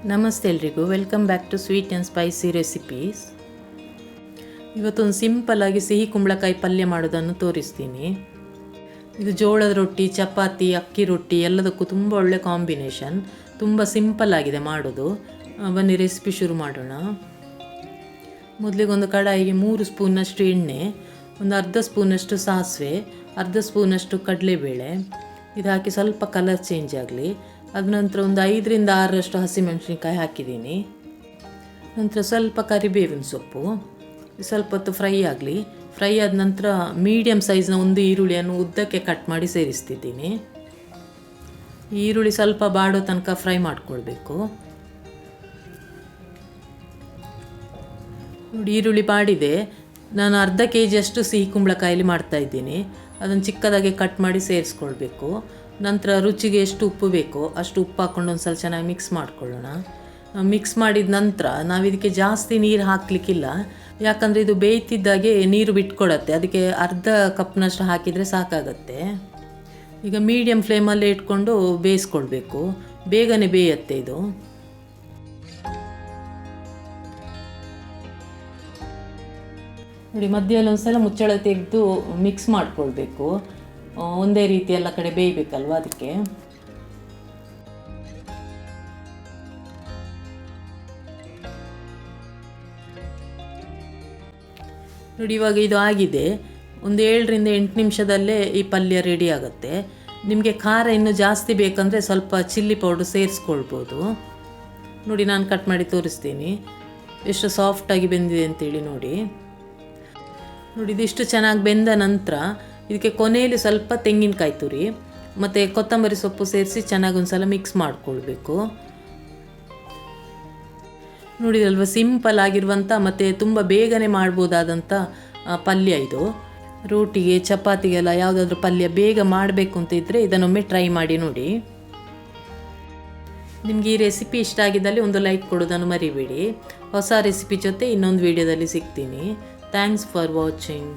ನಮಸ್ತೆ ಎಲ್ರಿಗೂ, welcome back to sweet and spicy recipes. ಇವತ್ತೊಂದು ಸಿಂಪಲ್ಲಾಗಿ ಸಿಹಿ ಕುಂಬಳಕಾಯಿ ಪಲ್ಯ ಮಾಡೋದನ್ನು ತೋರಿಸ್ತೀನಿ. ಇದು ಜೋಳದ ರೊಟ್ಟಿ, ಚಪಾತಿ, ಅಕ್ಕಿ ರೊಟ್ಟಿ ಎಲ್ಲದಕ್ಕೂ ತುಂಬ ಒಳ್ಳೆ ಕಾಂಬಿನೇಷನ್. ತುಂಬ ಸಿಂಪಲ್ ಆಗಿದೆ ಮಾಡೋದು. ಬನ್ನಿ ರೆಸಿಪಿ ಶುರು ಮಾಡೋಣ. ಮೊದಲಿಗೆ ಒಂದು ಕಡಾಯಿಗೆ 3 ಸ್ಪೂನಷ್ಟು ಎಣ್ಣೆ, ಒಂದು ಅರ್ಧ ಸ್ಪೂನಷ್ಟು ಸಾಸಿವೆ, ಅರ್ಧ ಸ್ಪೂನಷ್ಟು ಕಡಲೆಬೇಳೆ ಇದು ಹಾಕಿ ಸ್ವಲ್ಪ ಕಲರ್ ಚೇಂಜ್ ಆಗಲಿ. ಅದ ನಂತರ ಒಂದು 5ರಿಂದ 6 ಹಸಿಮೆಣಸಿನ್ಕಾಯಿ ಹಾಕಿದ್ದೀನಿ. ನಂತರ ಸ್ವಲ್ಪ ಕರಿಬೇವಿನ ಸೊಪ್ಪು, ಸ್ವಲ್ಪ ಹೊತ್ತು ಫ್ರೈ ಆಗಲಿ. ಫ್ರೈ ಆದ ನಂತರ ಮೀಡಿಯಮ್ ಸೈಜ್ನ ಒಂದು ಈರುಳ್ಳಿಯನ್ನು ಉದ್ದಕ್ಕೆ ಕಟ್ ಮಾಡಿ ಸೇರಿಸ್ತಿದ್ದೀನಿ. ಈರುಳ್ಳಿ ಸ್ವಲ್ಪ ಬಾಡೋ ತನಕ ಫ್ರೈ ಮಾಡಿಕೊಳ್ಬೇಕು. ನೋಡಿ, ಈರುಳ್ಳಿ ಬಾಡಿದೆ. ನಾನು ಅರ್ಧ kg ಸಿಹಿ ಕುಂಬಳಕಾಯಲ್ಲಿ ಮಾಡ್ತಾಯಿದ್ದೀನಿ. ಅದನ್ನು ಚಿಕ್ಕದಾಗಿ ಕಟ್ ಮಾಡಿ ಸೇರಿಸ್ಕೊಳ್ಬೇಕು. ನಂತರ ರುಚಿಗೆ ಎಷ್ಟು ಉಪ್ಪು ಬೇಕೋ ಅಷ್ಟು ಉಪ್ಪು ಹಾಕ್ಕೊಂಡು ಒಂದು ಸಲ ಚೆನ್ನಾಗಿ ಮಿಕ್ಸ್ ಮಾಡ್ಕೊಳ್ಳೋಣ. ಮಿಕ್ಸ್ ಮಾಡಿದ ನಂತರ ನಾವು ಇದಕ್ಕೆ ಜಾಸ್ತಿ ನೀರು ಹಾಕಲಿಕ್ಕಿಲ್ಲ, ಯಾಕಂದರೆ ಇದು ಬೇಯ್ತಿದ್ದಾಗೆ ನೀರು ಬಿಟ್ಕೊಡತ್ತೆ. ಅದಕ್ಕೆ ಅರ್ಧ ಕಪ್ನಷ್ಟು ಹಾಕಿದರೆ ಸಾಕಾಗತ್ತೆ. ಈಗ ಮೀಡಿಯಮ್ ಫ್ಲೇಮಲ್ಲೇ ಇಟ್ಕೊಂಡು ಬೇಯಿಸ್ಕೊಳ್ಬೇಕು, ಬೇಗನೆ ಬೇಯತ್ತೆ ಇದು. ನೋಡಿ, ಮಧ್ಯದಲ್ಲಿ ಒಂದು ಸಲ ಮುಚ್ಚಳ ತೆಗೆದು ಮಿಕ್ಸ್ ಮಾಡಿಕೊಳ್ಬೇಕು. ಒಂದೇ ರೀತಿ ಎಲ್ಲ ಕಡೆ ಬೇಯಬೇಕಲ್ವ, ಅದಕ್ಕೆ. ನೋಡಿ, ಇವಾಗ ಇದು ಆಗಿದೆ. ಒಂದು 7ರಿಂದ 8 ನಿಮಿಷದಲ್ಲೇ ಈ ಪಲ್ಯ ರೆಡಿ ಆಗುತ್ತೆ. ನಿಮಗೆ ಖಾರ ಇನ್ನೂ ಜಾಸ್ತಿ ಬೇಕಂದರೆ ಸ್ವಲ್ಪ ಚಿಲ್ಲಿ ಪೌಡ್ರ್ ಸೇರಿಸ್ಕೊಳ್ಬೋದು. ನೋಡಿ, ನಾನು ಕಟ್ ಮಾಡಿ ತೋರಿಸ್ತೀನಿ ಎಷ್ಟು ಸಾಫ್ಟಾಗಿ ಬೆಂದಿದೆ ಅಂತೇಳಿ. ನೋಡಿ, ಇದಿಷ್ಟು ಚೆನ್ನಾಗಿ ಬೆಂದ ನಂತರ ಇದಕ್ಕೆ ಕೊನೆಯಲ್ಲಿ ಸ್ವಲ್ಪ ತೆಂಗಿನಕಾಯಿ ತುರಿ ಮತ್ತು ಕೊತ್ತಂಬರಿ ಸೊಪ್ಪು ಸೇರಿಸಿ ಚೆನ್ನಾಗಿ ಒಂದು ಸಲ ಮಿಕ್ಸ್ ಮಾಡಿಕೊಳ್ಬೇಕು. ನೋಡಿದಲ್ವ, ಸಿಂಪಲ್ ಆಗಿರುವಂಥ ಮತ್ತು ತುಂಬ ಬೇಗನೆ ಮಾಡ್ಬೋದಾದಂಥ ಪಲ್ಯ ಇದು. ರೋಟಿಗೆ, ಚಪಾತಿಗೆಲ್ಲ ಯಾವುದಾದ್ರೂ ಪಲ್ಯ ಬೇಗ ಮಾಡಬೇಕು ಅಂತ ಇದ್ದರೆ ಇದನ್ನೊಮ್ಮೆ ಟ್ರೈ ಮಾಡಿ ನೋಡಿ. ನಿಮಗೆ ಈ ರೆಸಿಪಿ ಇಷ್ಟ ಆಗಿದ್ದಲ್ಲಿ ಒಂದು ಲೈಕ್ ಕೊಡೋದನ್ನು ಮರಿಬೇಡಿ. ಹೊಸ ರೆಸಿಪಿ ಜೊತೆ ಇನ್ನೊಂದು ವಿಡಿಯೋದಲ್ಲಿ ಸಿಗ್ತೀನಿ. Thanks for watching.